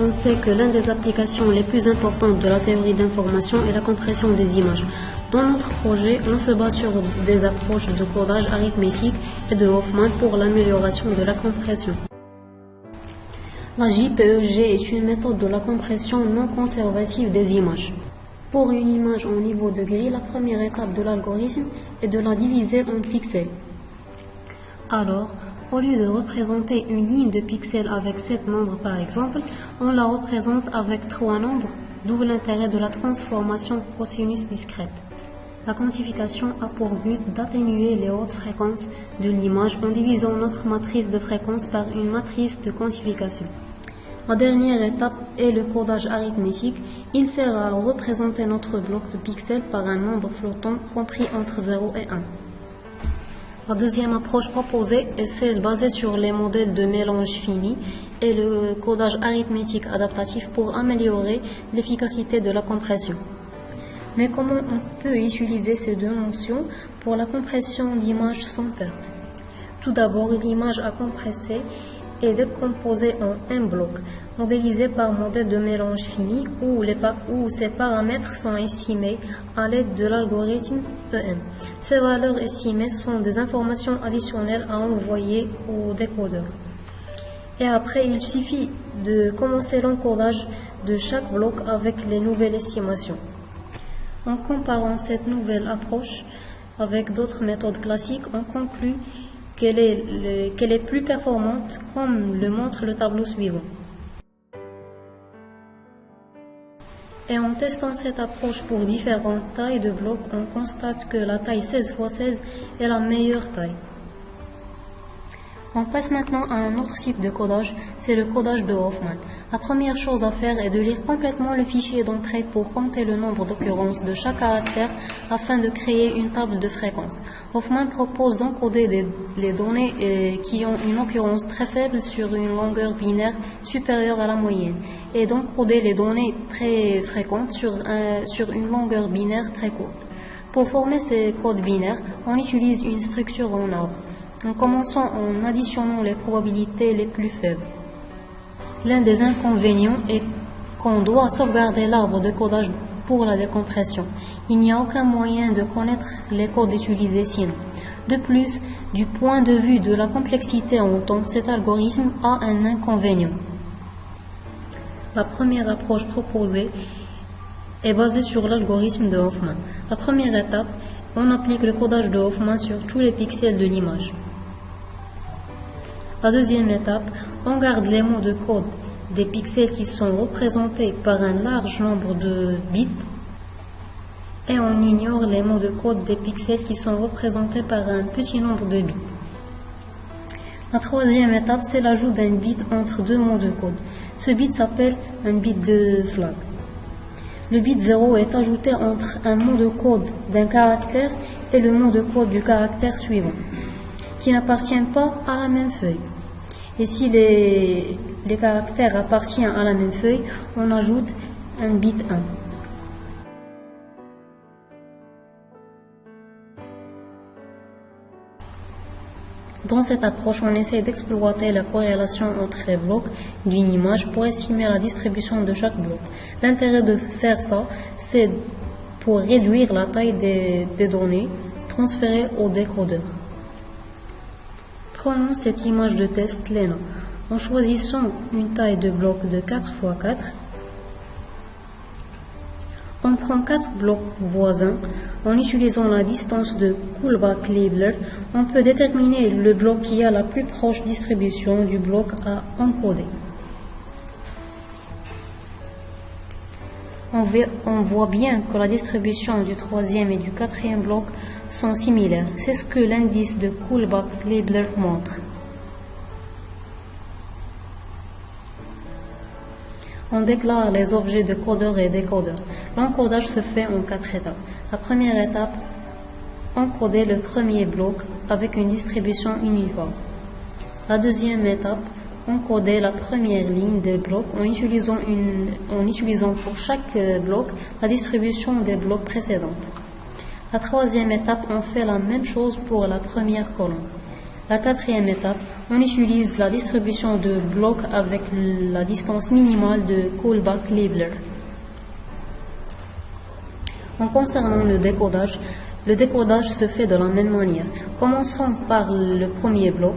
On sait que l'une des applications les plus importantes de la théorie d'information est la compression des images. Dans notre projet, on se base sur des approches de codage arithmétique et de Hoffman pour l'amélioration de la compression. La JPEG est une méthode de la compression non conservative des images. Pour une image en niveau de grille, la première étape de l'algorithme est de la diviser en pixels. Alors, au lieu de représenter une ligne de pixels avec 7 nombres par exemple, on la représente avec 3 nombres, d'où l'intérêt de la transformation cosinus discrète. La quantification a pour but d'atténuer les hautes fréquences de l'image en divisant notre matrice de fréquences par une matrice de quantification. La dernière étape est le codage arithmétique. Il sert à représenter notre bloc de pixels par un nombre flottant compris entre 0 et 1. La deuxième approche proposée est celle basée sur les modèles de mélange fini et le codage arithmétique adaptatif pour améliorer l'efficacité de la compression. Mais comment on peut utiliser ces deux notions pour la compression d'images sans perte? Tout d'abord, l'image à compresser est décomposée en un bloc, modélisé par modèle de mélange fini où ses paramètres sont estimés à l'aide de l'algorithme EM. Ces valeurs estimées sont des informations additionnelles à envoyer au décodeur. Et après, il suffit de commencer l'encodage de chaque bloc avec les nouvelles estimations. En comparant cette nouvelle approche avec d'autres méthodes classiques, on conclut qu'elle est plus performante, comme le montre le tableau suivant. Et en testant cette approche pour différentes tailles de blocs, on constate que la taille 16x16 est la meilleure taille. On passe maintenant à un autre type de codage, c'est le codage de Hoffman. La première chose à faire est de lire complètement le fichier d'entrée pour compter le nombre d'occurrences de chaque caractère afin de créer une table de fréquences. Hoffman propose d'encoder les données qui ont une occurrence très faible sur une longueur binaire supérieure à la moyenne et d'encoder les données très fréquentes sur une longueur binaire très courte. Pour former ces codes binaires, on utilise une structure en arbre, en commençant en additionnant les probabilités les plus faibles. L'un des inconvénients est qu'on doit sauvegarder l'arbre de codage pour la décompression. Il n'y a aucun moyen de connaître les codes utilisés sinon. De plus, du point de vue de la complexité en temps, cet algorithme a un inconvénient. La première approche proposée est basée sur l'algorithme de Hoffman. La première étape, on applique le codage de Hoffman sur tous les pixels de l'image. La deuxième étape, on garde les mots de code des pixels qui sont représentés par un large nombre de bits et on ignore les mots de code des pixels qui sont représentés par un petit nombre de bits. La troisième étape, c'est l'ajout d'un bit entre deux mots de code. Ce bit s'appelle un bit de flag. Le bit 0 est ajouté entre un mot de code d'un caractère et le mot de code du caractère suivant, qui n'appartiennent pas à la même feuille. Et si les caractères appartiennent à la même feuille, on ajoute un bit 1. Dans cette approche, on essaie d'exploiter la corrélation entre les blocs d'une image pour estimer la distribution de chaque bloc. L'intérêt de faire ça, c'est pour réduire la taille des données transférées au décodeur. Prenons cette image de test Lena. En choisissant une taille de bloc de 4x4, on prend 4 blocs voisins. En utilisant la distance de Kullback-Leibler, on peut déterminer le bloc qui a la plus proche distribution du bloc à encoder. On voit bien que la distribution du troisième et du quatrième bloc sont similaires. C'est ce que l'indice de Kullback-Leibler montre. On déclare les objets de codeur et décodeur. L'encodage se fait en 4 étapes. La première étape, encoder le premier bloc avec une distribution uniforme. La deuxième étape, encoder la première ligne des blocs en utilisant pour chaque bloc la distribution des blocs précédentes. La troisième étape, on fait la même chose pour la première colonne. La quatrième étape, on utilise la distribution de blocs avec la distance minimale de Kullback-Leibler. En concernant le décodage se fait de la même manière. Commençons par le premier bloc,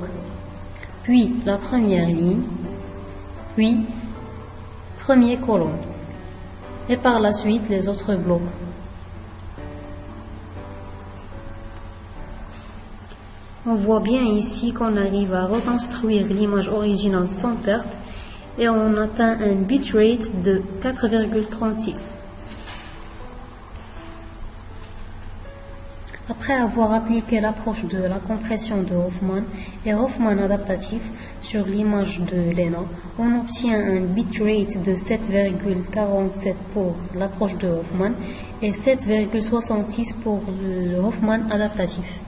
puis la première ligne, puis première colonne, et par la suite les autres blocs. On voit bien ici qu'on arrive à reconstruire l'image originale sans perte et on atteint un bitrate de 4,36. Après avoir appliqué l'approche de la compression de Hoffman et Hoffman adaptatif sur l'image de Lena, on obtient un bitrate de 7,47 pour l'approche de Hoffman et 7,66 pour le Hoffman adaptatif.